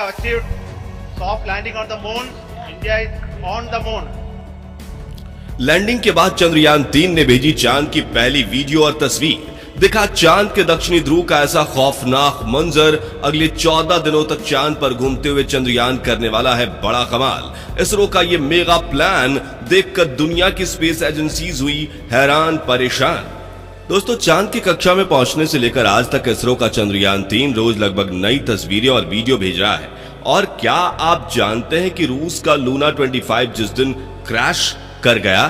have achieved soft landing on the moon. India is on the moon. Landing के बाद चंद्रयान 3 ने भेजी चांद की पहली वीडियो और तस्वीर। दिखा चांद के दक्षिणी ध्रुव का ऐसा खौफनाक मंजर। अगले 14 दिनों तक चांद पर घूमते हुए चंद्रयान करने वाला है बड़ा कमाल। इसरो का ये मेगा प्लान देखकर दुनिया की स्पेस एजेंसीज हुई हैरान परेशान। दोस्तों, चांद की कक्षा में पहुंचने से लेकर आज तक इसरो का चंद्रयान 3 रोज लगभग नई तस्वीरें और वीडियो भेज रहा है। और क्या आप जानते हैं कि रूस का लूना 25 जिस दिन क्रैश कर गया,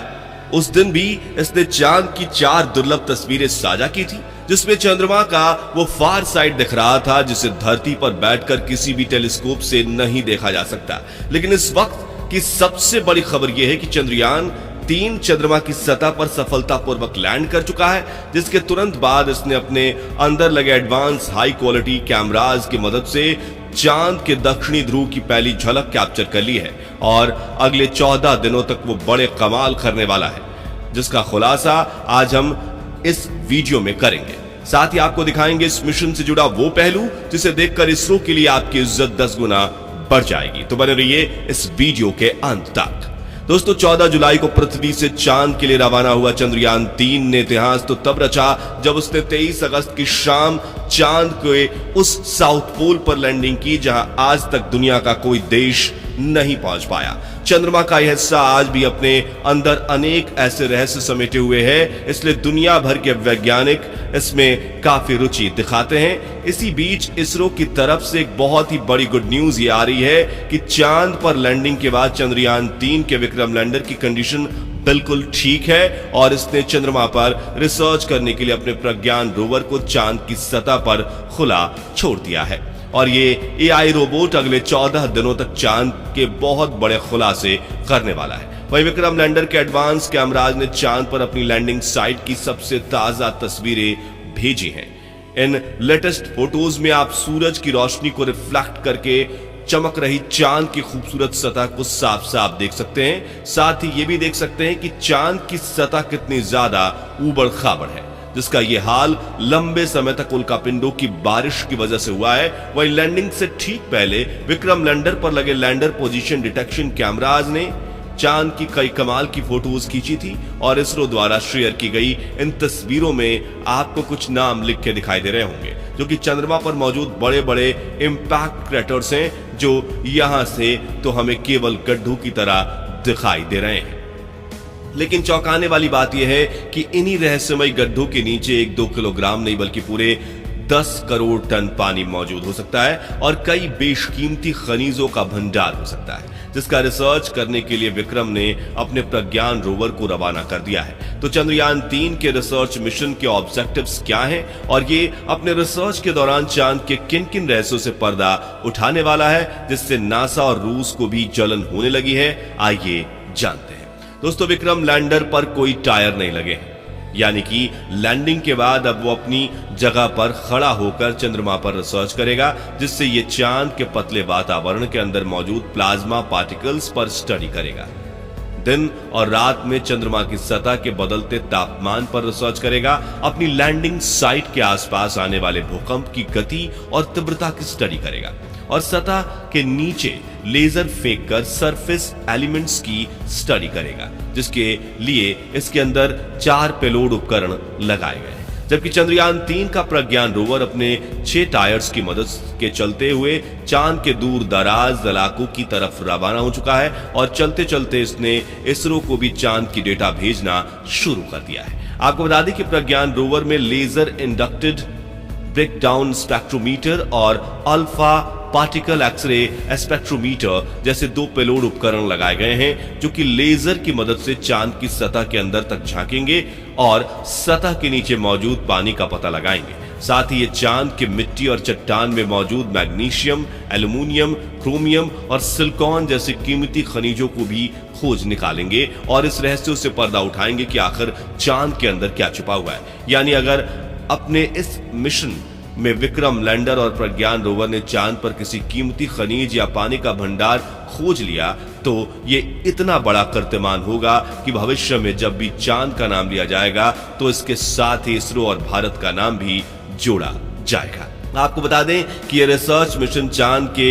उस दिन भी इसने चांद की 4 दुर्लभ तस्वीरें साझा की थी, जिसमें चंद्रमा का वो फार साइड दिख रहा था जिसे धरती पर बैठकर किसी भी टेलीस्कोप से नहीं देखा जा सकता। लेकिन इस वक्त की सबसे बड़ी खबर यह है कि चंद्रयान 3 चंद्रमा की सतह पर सफलतापूर्वक लैंड कर चुका है, जिसके तुरंत बाद इसने अपने अंदर लगे एडवांस हाई क्वालिटी कैमराज की मदद से चांद के दक्षिणी ध्रुव की पहली झलक कैप्चर कर ली है और अगले 14 दिनों तक वो बड़े कमाल करने वाला है, जिसका खुलासा आज हम इस वीडियो में करेंगे। साथ ही आपको दिखाएंगे इस मिशन से जुड़ा वो पहलू जिसे देखकर इसरो के लिए आपकी इज्जत 10 गुना बढ़ जाएगी। तो बने रहिए इस वीडियो के अंत तक। दोस्तों, 14 जुलाई को पृथ्वी से चांद के लिए रवाना हुआ चंद्रयान 3 ने इतिहास तो तब रचा जब उसने 23 अगस्त की शाम चांद के उस साउथ पोल पर लैंडिंग की जहां आज तक दुनिया का कोई देश नहीं पहुंच पाया। चंद्रमा का यह हिस्सा आज भी अपने अंदर अनेक ऐसे रहस्य समेटे हुए है, इसलिए दुनिया भर के वैज्ञानिक इसमें काफी रुचि दिखाते हैं। इसी बीच इसरो की तरफ से एक बहुत ही बड़ी गुड न्यूज ये आ रही है कि चांद पर लैंडिंग के बाद चंद्रयान 3 के विक्रम लैंडर की कंडीशन बिल्कुल ठीक है और इसने चंद्रमा पर रिसर्च करने के लिए अपने प्रज्ञान रोवर को चांद की सतह पर खुला छोड़ दिया है। और ये एआई रोबोट अगले 14 दिनों तक चांद के बहुत बड़े खुलासे करने वाला है। वहीं विक्रम लैंडर के एडवांस कैमराज ने चांद पर अपनी लैंडिंग साइट की सबसे ताजा तस्वीरें भेजी हैं। इन लेटेस्ट फोटोज में आप सूरज की रोशनी को रिफ्लेक्ट करके चमक रही चांद की खूबसूरत सतह को साफ साफ देख सकते हैं। साथ ही ये भी देख सकते हैं कि चांद की सतह कितनी ज्यादा ऊबड़ खाबड़ है, जिसका ये हाल लंबे समय तक उल्कापिंडों की बारिश की वजह से हुआ है। वहीं लैंडिंग से ठीक पहले विक्रम लैंडर पर लगे लैंडर पोजीशन डिटेक्शन कैमराज ने चांद की कई कमाल की फोटोज खींची थी और इसरो द्वारा शेयर की गई इन तस्वीरों में आपको कुछ नाम लिख के दिखाई दे रहे होंगे, जो कि चंद्रमा पर मौजूद बड़े बड़े इंपैक्ट क्रैटर्स हैं, जो यहां से तो हमें केवल गड्ढों की तरह दिखाई दे रहे हैं। लेकिन चौंकाने वाली बात यह है कि इन्हीं रहस्यमय गड्ढों के नीचे 1-2 किलोग्राम नहीं बल्कि पूरे 10 करोड़ टन पानी मौजूद हो सकता है और कई बेशकीमती खनिजों का भंडार हो सकता है, जिसका रिसर्च करने के लिए विक्रम ने अपने प्रज्ञान रोवर को रवाना कर दिया है। तो चंद्रयान 3 के रिसर्च मिशन के ऑब्जेक्टिव्स क्या हैं और ये अपने रिसर्च के दौरान चांद के किन किन रहस्यों से पर्दा उठाने वाला है, जिससे नासा और रूस को भी जलन होने लगी है, आइए जानते हैं। दोस्तों, विक्रम लैंडर पर कोई टायर नहीं लगे हैं, यानी कि लैंडिंग के बाद अब वो अपनी जगह पर खड़ा होकर चंद्रमा पर रिसर्च करेगा, जिससे ये चांद के पतले वातावरण के अंदर मौजूद प्लाज्मा पार्टिकल्स पर स्टडी करेगा। दिन और रात में चंद्रमा की सतह के बदलते तापमान पर रिसर्च करेगा, अपनी लैंडिंग साइट के आसपास आने वाले भूकंप की गति और तीव्रता की स्टडी करेगा और सतह के नीचे लेजर फेंककर सरफेस एलिमेंट्स की स्टडी करेगा, जिसके लिए इसके अंदर 4 पेलोड उपकरण लगाए गए हैं। जबकि चंद्रयान 3 का प्रज्ञान रोवर अपने 6 टायर्स की मदद के चलते हुए चांद के दूर दराज इलाकों की तरफ रवाना हो चुका है और चलते चलते इसने इसरो को भी चांद की डेटा भेजना शुरू कर दिया है। आपको बता दें कि प्रज्ञान रोवर में लेजर इंडक्टेड ब्रेकडाउन स्पेक्ट्रोमीटर और अल्फा पार्टिकल एक्सरे स्पेक्ट्रोमीटर जैसे 2 पेलोड उपकरण लगाए गए हैं, जो कि लेजर की मदद से चांद की सतह के अंदर तक झांकेंगे और सतह के नीचे मौजूद पानी का पता लगाएंगे। साथ ही ये चांद के मिट्टी और चट्टान में मौजूद मैग्नीशियम, एल्युमिनियम, क्रोमियम और सिलिकॉन जैसे कीमती खनिजों को भी खोज निकालेंगे और इस रहस्यों से पर्दा उठाएंगे कि आखिर चांद के अंदर क्या छुपा हुआ है। यानी अगर अपने इस मिशन में विक्रम लैंडर और प्रज्ञान रोवर ने चांद पर किसी कीमती खनिज या पानी का भंडार खोज लिया, तो ये इतना बड़ा कीर्तिमान होगा कि भविष्य में जब भी चांद का नाम लिया जाएगा तो इसके साथ ही इसरो और भारत का नाम भी जोड़ा जाएगा। आपको बता दें कि ये रिसर्च मिशन चांद के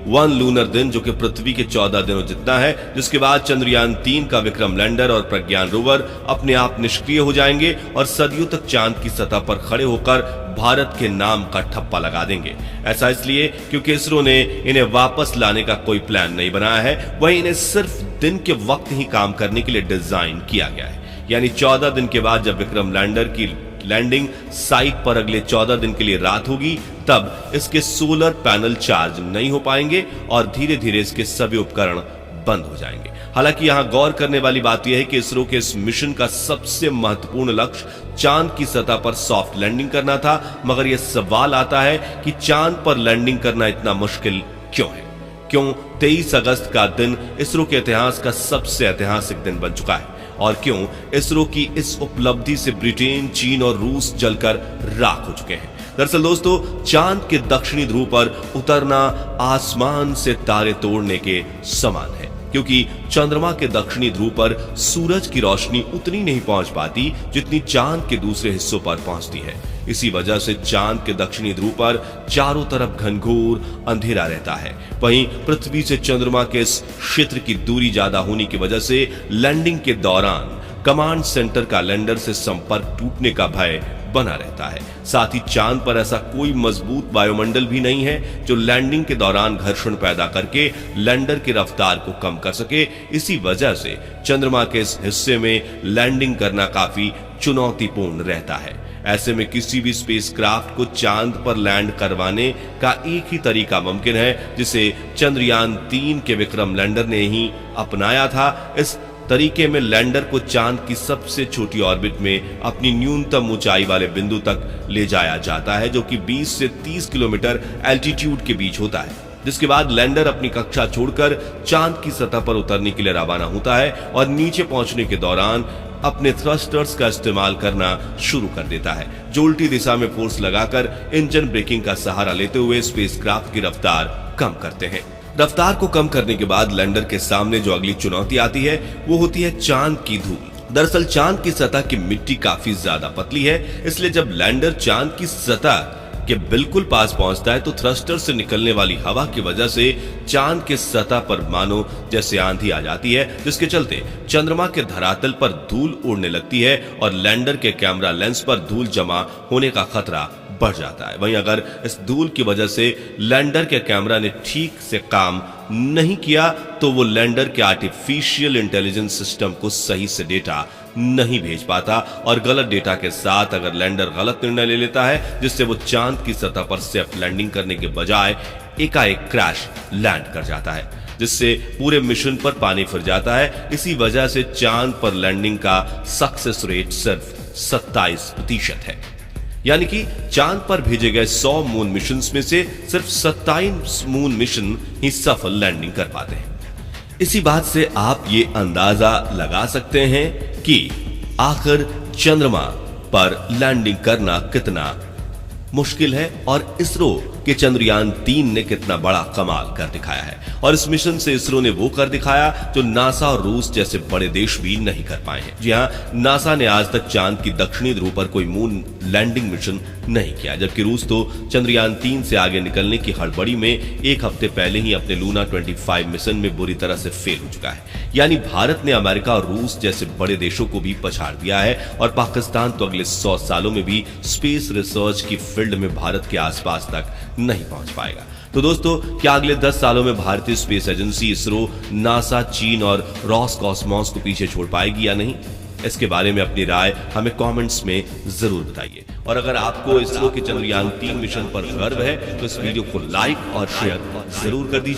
1 लूनर दिन, जो कि पृथ्वी के 14 दिनों जितना है, जिसके बाद चंद्रयान 3 का विक्रम लैंडर और प्रज्ञान रोवर अपने आप निष्क्रिय हो जाएंगे और सदियों तक चांद की सतह पर खड़े होकर भारत के नाम का ठप्पा लगा देंगे। ऐसा इसलिए क्योंकि इसरो ने इन्हें वापस लाने का कोई प्लान नहीं बनाया है, वहीं इन्हें सिर्फ दिन के वक्त ही काम करने के लिए डिजाइन किया गया है। यानी 14 दिन के बाद जब विक्रम लैंडर की लैंडिंग साइट पर अगले 14 दिन के लिए रात होगी, तब इसके सोलर पैनल चार्ज नहीं हो पाएंगे और धीरे धीरे इसके सभी उपकरण बंद हो जाएंगे। हालांकि यहां गौर करने वाली बात यह है कि इसरो के इस मिशन का सबसे महत्वपूर्ण लक्ष्य चांद की सतह पर सॉफ्ट लैंडिंग करना था, मगर यह सवाल आता है कि चांद पर लैंडिंग करना इतना मुश्किल क्यों है? क्यों 23 अगस्त का दिन इसरो के इतिहास का सबसे ऐतिहासिक दिन बन चुका है? और क्यों इसरो की इस उपलब्धि से ब्रिटेन, चीन और रूस जलकर राख हो चुके हैं? दरअसल दोस्तों, चांद के दक्षिणी ध्रुव पर उतरना आसमान से तारे तोड़ने के समान है, क्योंकि चंद्रमा के दक्षिणी ध्रुव पर सूरज की रोशनी उतनी नहीं पहुंच पाती जितनी चांद के दूसरे हिस्सों पर पहुंचती है। इसी वजह से चांद के दक्षिणी ध्रुव पर चारों तरफ घनघोर अंधेरा रहता है। वहीं पृथ्वी से चंद्रमा के इस क्षेत्र की दूरी ज्यादा होने की वजह से लैंडिंग के दौरान कमांड सेंटर का लैंडर से संपर्क टूटने का भय बना रहता है। साथ ही चांद पर ऐसा कोई मजबूत वायुमंडल भी नहीं है जो लैंडिंग के दौरान घर्षण पैदा करके लैंडर की रफ्तार को कम कर सके। इसी वजह से चंद्रमा के इस हिस्से में लैंडिंग करना काफी चुनौतीपूर्ण रहता है। ऐसे में किसी भी स्पेसक्राफ्ट को चांद पर लैंड करवाने का एक ही तरीका मुमकिन है, जिसे चंद्रयान 3 के विक्रम लैंडर ने ही अपनाया था। इस तरीके में लैंडर को चांद की सबसे छोटी ऑर्बिट में अपनी न्यूनतम ऊंचाई वाले बिंदु तक ले जाया जाता है, जो कि 20 से 30 किलोमीटर एल्टीट्यूड के बीच होता है, जिसके बाद लैंडर अपनी कक्षा छोड़कर चांद की सतह पर उतरने के लिए रवाना होता है और नीचे पहुंचने के दौरान अपने थ्रस्टर्स का इस्तेमाल करना शुरू कर देता है, जो उल्टी दिशा में फोर्स लगाकर इंजन ब्रेकिंग का सहारा लेते हुए स्पेसक्राफ्ट की रफ्तार कम करते हैं। रफ्तार को कम करने के बाद लैंडर के सामने जो अगली चुनौती आती है वो होती है चांद की धूल। दरअसल चांद की सतह की मिट्टी काफी ज्यादा पतली है, इसलिए जब लैंडर चांद की सतह के बिल्कुल पास पहुंचता है तो थ्रस्टर से निकलने वाली हवा की वजह से चांद के सतह पर मानो जैसे आंधी आ जाती है, जिसके चलते चंद्रमा के धरातल पर धूल उड़ने लगती है और लैंडर के कैमरा लेंस पर धूल जमा होने का खतरा बढ़ जाता है। वहीं अगर इस धूल की वजह से लैंडर के कैमरा ने ठीक से काम नहीं किया तो वो लैंडर के आर्टिफिशियल इंटेलिजेंस सिस्टम को सही से डेटा नहीं भेज पाता और गलत डेटा के साथ अगर लैंडर गलत निर्णय ले लेता है, जिससे वो चांद की सतह पर सेफ लैंडिंग करने के बजाय एकाएक क्रैश लैंड कर जाता है, जिससे पूरे मिशन पर पानी फिर जाता है। इसी वजह से चांद पर लैंडिंग का सक्सेस रेट सिर्फ 27% है। यानी कि चांद पर भेजे गए 100 मून मिशंस में से सिर्फ 27 मून मिशन ही सफल लैंडिंग कर पाते हैं। इसी बात से आप ये अंदाजा लगा सकते हैं कि आखिर चंद्रमा पर लैंडिंग करना कितना मुश्किल है और इसरो के चंद्रयान 3 ने कितना बड़ा कमाल कर दिखाया है। और इस मिशन से इसरो ने वो कर दिखाया जो नासा और रूस जैसे बड़े देश भी नहीं कर पाए हैं। जी हाँ, नासा ने आज तक चांद की दक्षिणी ध्रुव पर कोई मून लैंडिंग मिशन नहीं किया, जबकि रूस तो चंद्रयान 3 से आगे निकलने की हड़बड़ी में एक हफ्ते पहले ही अपने लूना 25 मिशन में बुरी तरह से फेल हो चुका है। यानी भारत ने अमेरिका और रूस जैसे बड़े देशों को भी पछाड़ दिया है और पाकिस्तान तो अगले 100 सालों में भी स्पेस रिसर्च की फील्ड में भारत के आसपास तक नहीं पहुंच पाएगा। तो दोस्तों, क्या अगले 10 सालों में भारतीय स्पेस एजेंसी इसरो, नासा, चीन और रॉसकॉस्मॉस को पीछे छोड़ पाएगी या नहीं? इसके बारे में अपनी राय हमें कमेंट्स में जरूर बताइए। और अगर आपको इसरो के चंद्रयान 3 मिशन पर गर्व है तो इस वीडियो को लाइक और शेयर जरूर कर दीजिए।